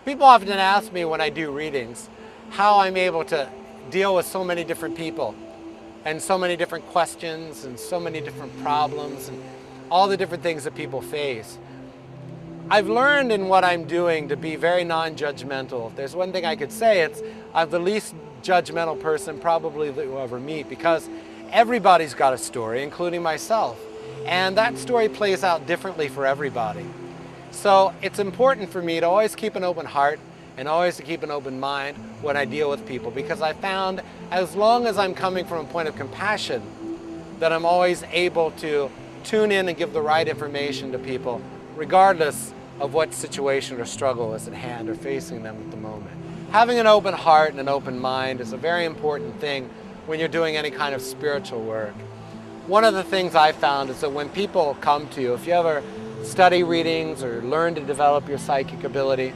People often ask me when I do readings how I'm able to deal with so many different people and so many different questions and so many different problems and all the different things that people face. I've learned in what I'm doing to be very non-judgmental. If there's one thing I could say, it's I'm the least judgmental person probably that you'll ever meet, because everybody's got a story, including myself. And that story plays out differently for everybody. So it's important for me to always keep an open heart and always to keep an open mind when I deal with people, because I found as long as I'm coming from a point of compassion, that I'm always able to tune in and give the right information to people, regardless of what situation or struggle is at hand or facing them at the moment. Having an open heart and an open mind is a very important thing when you're doing any kind of spiritual work. One of the things I found is that when people come to you, if you ever study readings or learn to develop your psychic ability,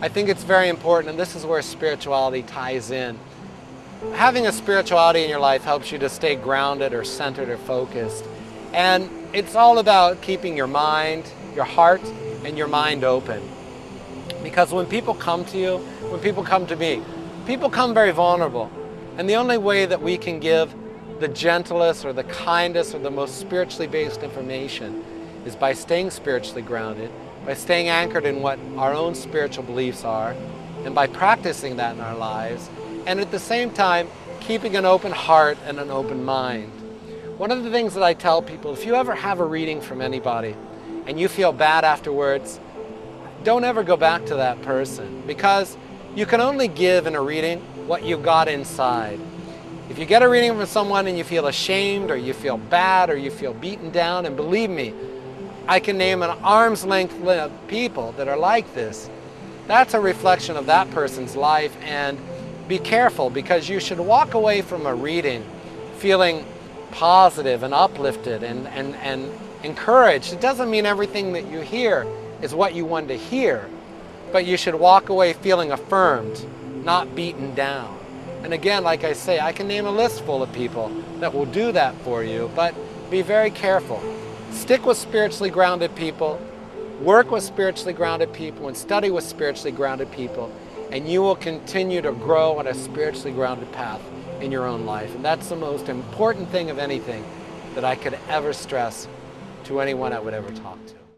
I think it's very important, and this is where spirituality ties in. Having a spirituality in your life helps you to stay grounded or centered or focused. And it's all about keeping your mind, your heart, and your mind open. Because when people come to you, when people come to me, people come very vulnerable. And the only way that we can give the gentlest or the kindest or the most spiritually based information is by staying spiritually grounded, by staying anchored in what our own spiritual beliefs are, and by practicing that in our lives, and at the same time, keeping an open heart and an open mind. One of the things that I tell people, if you ever have a reading from anybody and you feel bad afterwards, don't ever go back to that person, because you can only give in a reading what you've got inside. If you get a reading from someone and you feel ashamed or you feel bad or you feel beaten down, and believe me, I can name an arm's length of people that are like this. That's a reflection of that person's life, and be careful, because you should walk away from a reading feeling positive and uplifted and encouraged. It doesn't mean everything that you hear is what you want to hear, but you should walk away feeling affirmed, not beaten down. And again, like I say, I can name a list full of people that will do that for you, but be very careful. Stick with spiritually grounded people, work with spiritually grounded people, and study with spiritually grounded people, and you will continue to grow on a spiritually grounded path in your own life. And that's the most important thing of anything that I could ever stress to anyone I would ever talk to.